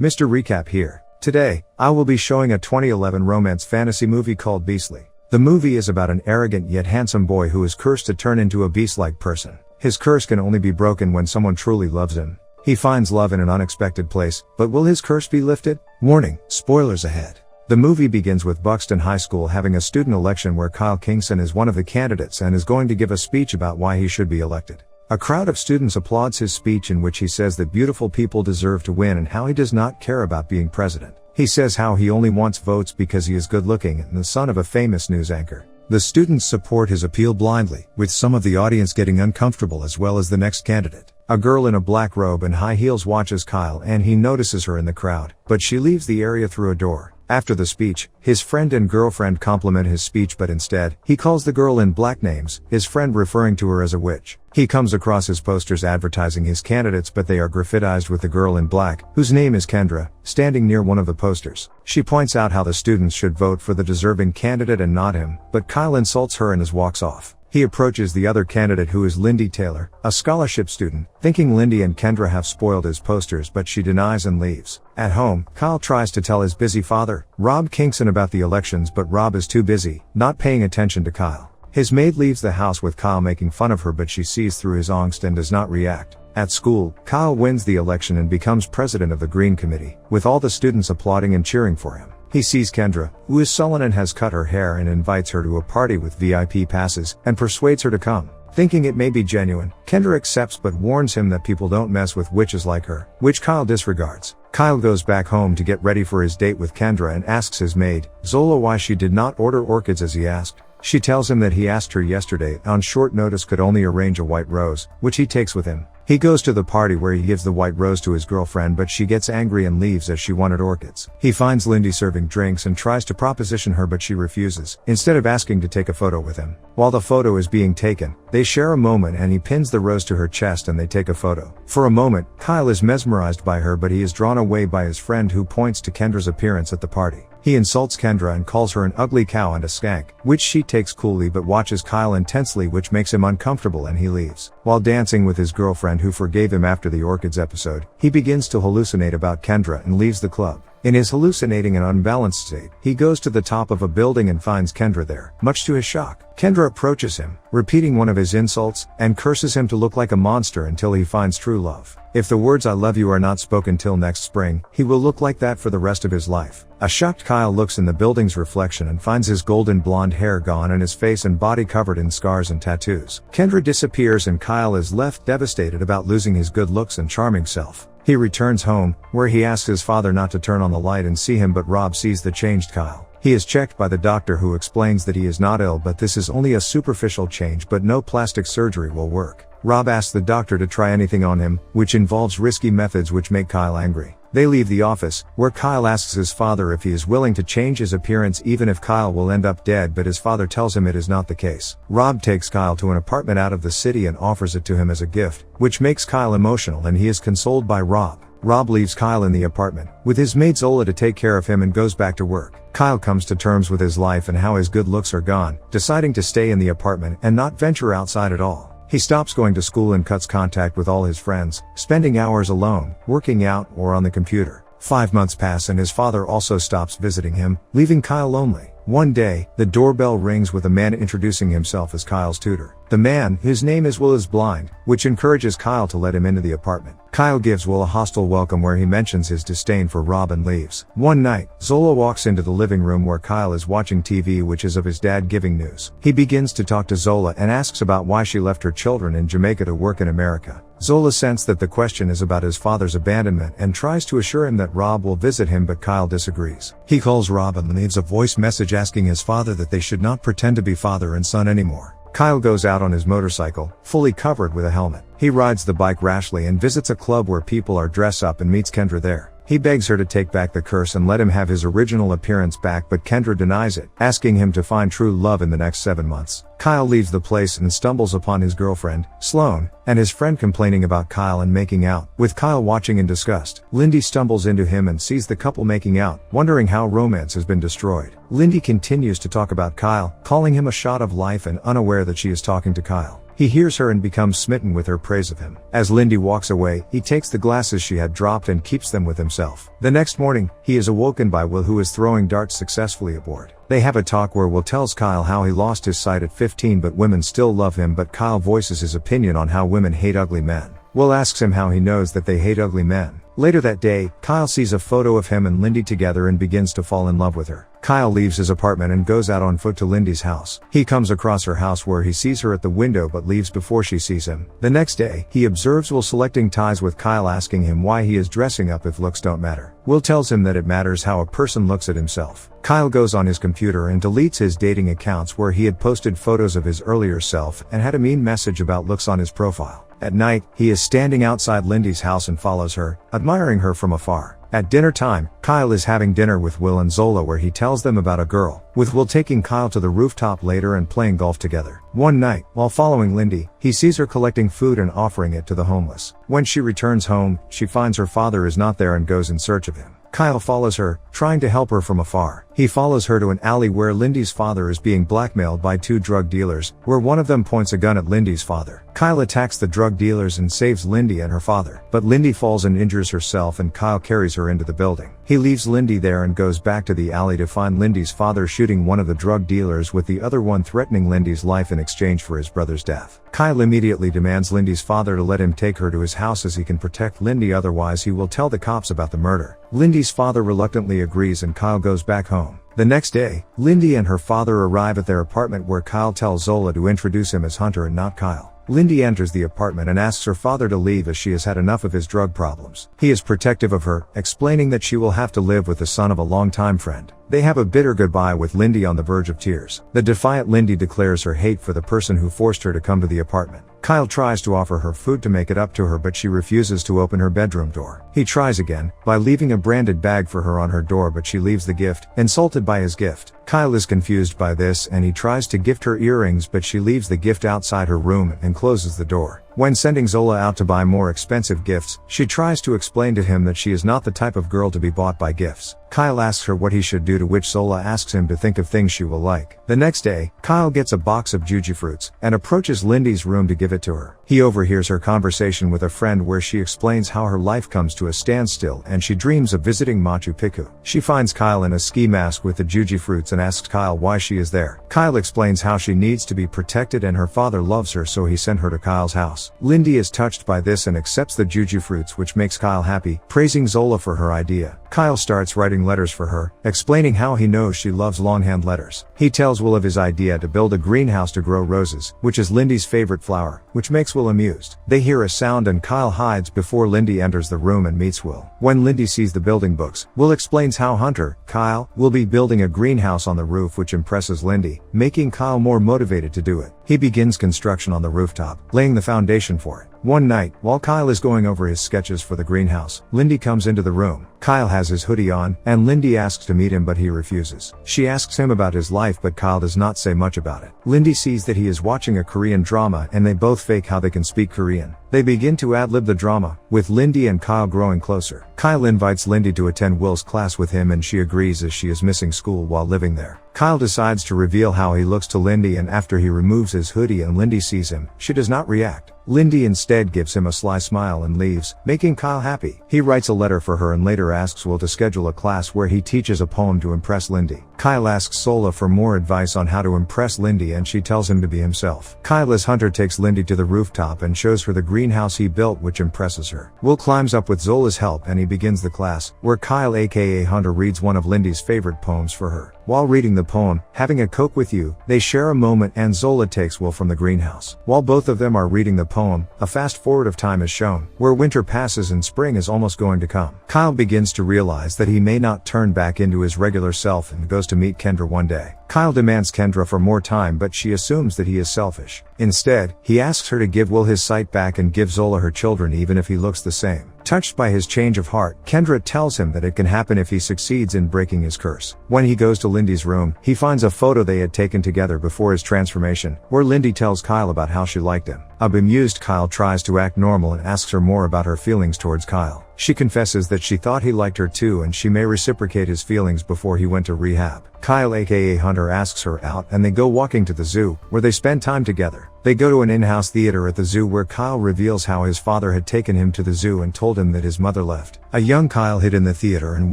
Mr. Recap here. Today, I will be showing a 2011 romance fantasy movie called Beastly. The movie is about an arrogant yet handsome boy who is cursed to turn into a beast-like person. His curse can only be broken when someone truly loves him. He finds love in an unexpected place, but will his curse be lifted? Warning, spoilers ahead. The movie begins with Buxton High School having a student election where Kyle Kingston is one of the candidates and is going to give a speech about why he should be elected. A crowd of students applauds his speech in which he says that beautiful people deserve to win and how he does not care about being president. He says how he only wants votes because he is good looking and the son of a famous news anchor. The students support his appeal blindly, with some of the audience getting uncomfortable as well as the next candidate. A girl in a black robe and high heels watches Kyle and he notices her in the crowd, but she leaves the area through a door. After the speech, his friend and girlfriend compliment his speech, but instead, he calls the girl in black names, his friend referring to her as a witch. He comes across his posters advertising his candidates, but they are graffitized with the girl in black, whose name is Kendra, standing near one of the posters. She points out how the students should vote for the deserving candidate and not him, but Kyle insults her and walks off. He approaches the other candidate, who is Lindy Taylor, a scholarship student, thinking Lindy and Kendra have spoiled his posters, but she denies and leaves. At home, Kyle tries to tell his busy father, Rob Kingston, about the elections, but Rob is too busy, not paying attention to Kyle. His maid leaves the house with Kyle making fun of her, but she sees through his angst and does not react. At school, Kyle wins the election and becomes president of the Green Committee, with all the students applauding and cheering for him. He sees Kendra, who is sullen and has cut her hair, and invites her to a party with VIP passes, and persuades her to come. Thinking it may be genuine, Kendra accepts but warns him that people don't mess with witches like her, which Kyle disregards. Kyle goes back home to get ready for his date with Kendra and asks his maid, Zola, why she did not order orchids as he asked. She tells him that he asked her yesterday, on short notice, could only arrange a white rose, which he takes with him. He goes to the party where he gives the white rose to his girlfriend, but she gets angry and leaves as she wanted orchids. He finds Lindy serving drinks and tries to proposition her, but she refuses, instead of asking to take a photo with him. While the photo is being taken, they share a moment and he pins the rose to her chest and they take a photo. For a moment, Kyle is mesmerized by her, but he is drawn away by his friend, who points to Kendra's appearance at the party. He insults Kendra and calls her an ugly cow and a skank, which she takes coolly but watches Kyle intensely, which makes him uncomfortable, and he leaves. While dancing with his girlfriend, who forgave him after the orchids episode, he begins to hallucinate about Kendra and leaves the club. In his hallucinating and unbalanced state, he goes to the top of a building and finds Kendra there, much to his shock. Kendra approaches him, repeating one of his insults, and curses him to look like a monster until he finds true love. If the words "I love you" are not spoken till next spring, he will look like that for the rest of his life. A shocked Kyle looks in the building's reflection and finds his golden blonde hair gone and his face and body covered in scars and tattoos. Kendra disappears and Kyle is left devastated about losing his good looks and charming self. He returns home, where he asks his father not to turn on the light and see him, but Rob sees the changed Kyle. He is checked by the doctor, who explains that he is not ill, but this is only a superficial change, but no plastic surgery will work. Rob asks the doctor to try anything on him, which involves risky methods which make Kyle angry. They leave the office, where Kyle asks his father if he is willing to change his appearance even if Kyle will end up dead, but his father tells him it is not the case. Rob takes Kyle to an apartment out of the city and offers it to him as a gift, which makes Kyle emotional and he is consoled by Rob. Rob leaves Kyle in the apartment, with his maid Zola to take care of him, and goes back to work. Kyle comes to terms with his life and how his good looks are gone, deciding to stay in the apartment and not venture outside at all. He stops going to school and cuts contact with all his friends, spending hours alone, working out, or on the computer. 5 months pass and his father also stops visiting him, leaving Kyle lonely. One day, the doorbell rings with a man introducing himself as Kyle's tutor. The man, whose name is Will, is blind, which encourages Kyle to let him into the apartment. Kyle gives Will a hostile welcome where he mentions his disdain for Rob and leaves. One night, Zola walks into the living room where Kyle is watching TV, which is of his dad giving news. He begins to talk to Zola and asks about why she left her children in Jamaica to work in America. Zola senses that the question is about his father's abandonment and tries to assure him that Rob will visit him, but Kyle disagrees. He calls Rob and leaves a voice message asking his father that they should not pretend to be father and son anymore. Kyle goes out on his motorcycle, fully covered with a helmet. He rides the bike rashly and visits a club where people are dressed up and meets Kendra there. He begs her to take back the curse and let him have his original appearance back, but Kendra denies it, asking him to find true love in the next 7 months. Kyle leaves the place and stumbles upon his girlfriend, Sloane, and his friend complaining about Kyle and making out, with Kyle watching in disgust. Lindy stumbles into him and sees the couple making out, wondering how romance has been destroyed. Lindy continues to talk about Kyle, calling him a shot of life and unaware that she is talking to Kyle. He hears her and becomes smitten with her praise of him. As Lindy walks away, he takes the glasses she had dropped and keeps them with himself. The next morning, he is awoken by Will, who is throwing darts successfully aboard. They have a talk where Will tells Kyle how he lost his sight at 15 but women still love him, but Kyle voices his opinion on how women hate ugly men. Will asks him how he knows that they hate ugly men. Later that day, Kyle sees a photo of him and Lindy together and begins to fall in love with her. Kyle leaves his apartment and goes out on foot to Lindy's house. He comes across her house where he sees her at the window but leaves before she sees him. The next day, he observes Will selecting ties with Kyle, asking him why he is dressing up if looks don't matter. Will tells him that it matters how a person looks at himself. Kyle goes on his computer and deletes his dating accounts where he had posted photos of his earlier self and had a mean message about looks on his profile. At night, he is standing outside Lindy's house and follows her, admiring her from afar. At dinner time, Kyle is having dinner with Will and Zola where he tells them about a girl, with Will taking Kyle to the rooftop later and playing golf together. One night, while following Lindy, he sees her collecting food and offering it to the homeless. When she returns home, she finds her father is not there and goes in search of him. Kyle follows her, trying to help her from afar. He follows her to an alley where Lindy's father is being blackmailed by two drug dealers, where one of them points a gun at Lindy's father. Kyle attacks the drug dealers and saves Lindy and her father, but Lindy falls and injures herself and Kyle carries her into the building. He leaves Lindy there and goes back to the alley to find Lindy's father shooting one of the drug dealers with the other one threatening Lindy's life in exchange for his brother's death. Kyle immediately demands Lindy's father to let him take her to his house as he can protect Lindy, otherwise he will tell the cops about the murder. Lindy's father reluctantly agrees and Kyle goes back home. The next day, Lindy and her father arrive at their apartment where Kyle tells Zola to introduce him as Hunter and not Kyle. Lindy enters the apartment and asks her father to leave as she has had enough of his drug problems. He is protective of her, explaining that she will have to live with the son of a longtime friend. They have a bitter goodbye with Lindy on the verge of tears. The defiant Lindy declares her hate for the person who forced her to come to the apartment. Kyle tries to offer her food to make it up to her, but she refuses to open her bedroom door. He tries again, by leaving a branded bag for her on her door, but she leaves the gift, insulted by his gift. Kyle is confused by this and he tries to gift her earrings, but she leaves the gift outside her room and closes the door. When sending Zola out to buy more expensive gifts, she tries to explain to him that she is not the type of girl to be bought by gifts. Kyle asks her what he should do, to which Zola asks him to think of things she will like. The next day, Kyle gets a box of juji fruits and approaches Lindy's room to give it to her. He overhears her conversation with a friend where she explains how her life comes to a standstill and she dreams of visiting Machu Picchu. She finds Kyle in a ski mask with the juji fruits and asks Kyle why she is there. Kyle explains how she needs to be protected and her father loves her, so he sent her to Kyle's house. Lindy is touched by this and accepts the juji fruits, which makes Kyle happy, praising Zola for her idea. Kyle starts writing letters for her, explaining how he knows she loves longhand letters. He tells Will of his idea to build a greenhouse to grow roses, which is Lindy's favorite flower, which makes Will amused. They hear a sound and Kyle hides before Lindy enters the room and meets Will. When Lindy sees the building books, Will explains how Hunter, Kyle, will be building a greenhouse on the roof, which impresses Lindy, making Kyle more motivated to do it. He begins construction on the rooftop, laying the foundation for it. One night, while Kyle is going over his sketches for the greenhouse, Lindy comes into the room. Kyle has his hoodie on, and Lindy asks to meet him but he refuses. She asks him about his life but Kyle does not say much about it. Lindy sees that he is watching a Korean drama and they both fake how they can speak Korean. They begin to ad-lib the drama, with Lindy and Kyle growing closer. Kyle invites Lindy to attend Will's class with him and she agrees as she is missing school while living there. Kyle decides to reveal how he looks to Lindy, and after he removes his hoodie and Lindy sees him, she does not react. Lindy instead gives him a sly smile and leaves, making Kyle happy. He writes a letter for her and later asks Will to schedule a class where he teaches a poem to impress Lindy. Kyle asks Zola for more advice on how to impress Lindy and she tells him to be himself. Kyle as Hunter takes Lindy to the rooftop and shows her the greenhouse he built, which impresses her. Will climbs up with Zola's help and he begins the class, where Kyle aka Hunter reads one of Lindy's favorite poems for her. While reading the poem, "Having a Coke with You," they share a moment and Zola takes Will from the greenhouse. While both of them are reading the poem, a fast forward of time is shown, where winter passes and spring is almost going to come. Kyle begins to realize that he may not turn back into his regular self and goes to meet Kendra one day. Kyle demands Kendra for more time but she assumes that he is selfish. Instead, he asks her to give Will his sight back and give Zola her children even if he looks the same. Touched by his change of heart, Kendra tells him that it can happen if he succeeds in breaking his curse. When he goes to Lindy's room, he finds a photo they had taken together before his transformation, where Lindy tells Kyle about how she liked him. A bemused Kyle tries to act normal and asks her more about her feelings towards Kyle. She confesses that she thought he liked her too and she may reciprocate his feelings before he went to rehab. Kyle aka Hunter asks her out and they go walking to the zoo, where they spend time together. They go to an in-house theater at the zoo where Kyle reveals how his father had taken him to the zoo and told him that his mother left. A young Kyle hid in the theater and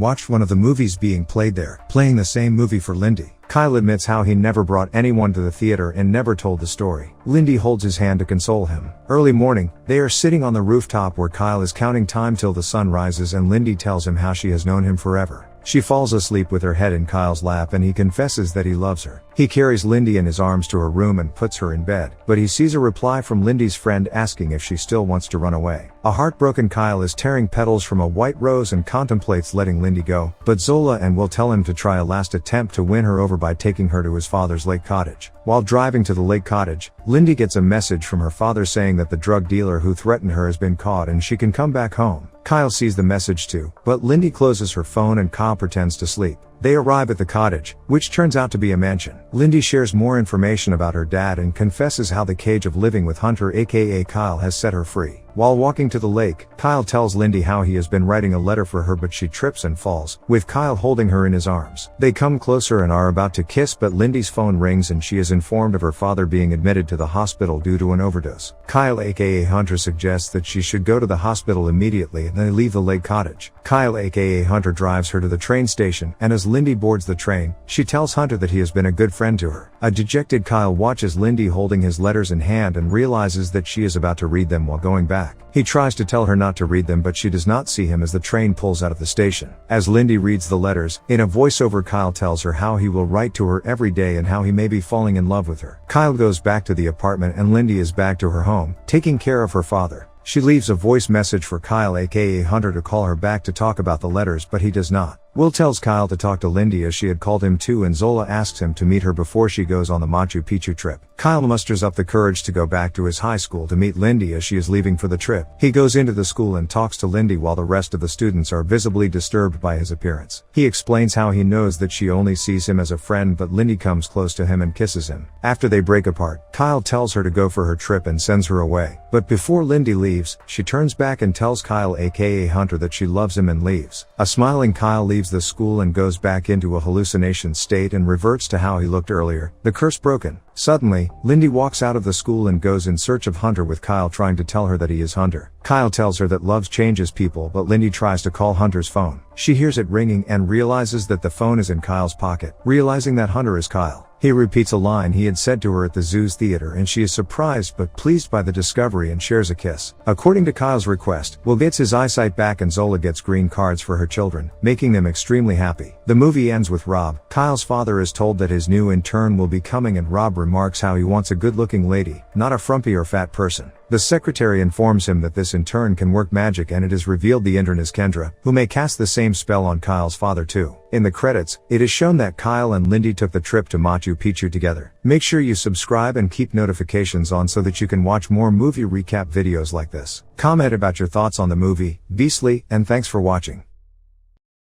watched one of the movies being played there, playing the same movie for Lindy. Kyle admits how he never brought anyone to the theater and never told the story. Lindy holds his hand to console him. Early morning, they are sitting on the rooftop where Kyle is counting time till the sun rises and Lindy tells him how she has known him forever. She falls asleep with her head in Kyle's lap and he confesses that he loves her. He carries Lindy in his arms to her room and puts her in bed, but he sees a reply from Lindy's friend asking if she still wants to run away. A heartbroken Kyle is tearing petals from a white rose and contemplates letting Lindy go, but Zola and will tell him to try a last attempt to win her over by taking her to his father's lake cottage. While driving to the lake cottage, Lindy gets a message from her father saying that the drug dealer who threatened her has been caught and she can come back home. Kyle sees the message too, but Lindy closes her phone and Kyle pretends to sleep. They arrive at the cottage, which turns out to be a mansion. Lindy shares more information about her dad and confesses how the cage of living with Hunter aka Kyle has set her free. While walking to the lake, Kyle tells Lindy how he has been writing a letter for her but she trips and falls, with Kyle holding her in his arms. They come closer and are about to kiss but Lindy's phone rings and she is informed of her father being admitted to the hospital due to an overdose. Kyle aka Hunter suggests that she should go to the hospital immediately and they leave the lake cottage. Kyle aka Hunter drives her to the train station and as Lindy boards the train, she tells Hunter that he has been a good friend to her. A dejected Kyle watches Lindy holding his letters in hand and realizes that she is about to read them while going back. He tries to tell her not to read them but she does not see him as the train pulls out of the station. As Lindy reads the letters, in a voiceover Kyle tells her how he will write to her every day and how he may be falling in love with her. Kyle goes back to the apartment and Lindy is back to her home, taking care of her father. She leaves a voice message for Kyle aka Hunter to call her back to talk about the letters but he does not. Will tells Kyle to talk to Lindy as she had called him too and Zola asks him to meet her before she goes on the Machu Picchu trip. Kyle musters up the courage to go back to his high school to meet Lindy as she is leaving for the trip. He goes into the school and talks to Lindy while the rest of the students are visibly disturbed by his appearance. He explains how he knows that she only sees him as a friend but Lindy comes close to him and kisses him. After they break apart, Kyle tells her to go for her trip and sends her away. But before Lindy leaves, she turns back and tells Kyle aka Hunter that she loves him and leaves. A smiling Kyle leaves the school and goes back into a hallucination state and reverts to how he looked earlier, the curse broken. Suddenly, Lindy walks out of the school and goes in search of Hunter with Kyle trying to tell her that he is Hunter. Kyle tells her that love changes people but Lindy tries to call Hunter's phone. She hears it ringing and realizes that the phone is in Kyle's pocket. Realizing that Hunter is Kyle, he repeats a line he had said to her at the zoo's theater and she is surprised but pleased by the discovery and shares a kiss. According to Kyle's request, Will gets his eyesight back and Zola gets green cards for her children, making them extremely happy. The movie ends with Rob. Kyle's father is told that his new intern will be coming and Rob remarks how he wants a good-looking lady, not a frumpy or fat person. The secretary informs him that this intern can work magic and it is revealed the intern is Kendra, who may cast the same spell on Kyle's father too. In the credits, it is shown that Kyle and Lindy took the trip to Machu Picchu together. Make sure you subscribe and keep notifications on so that you can watch more movie recap videos like this. Comment about your thoughts on the movie, Beastly, and thanks for watching.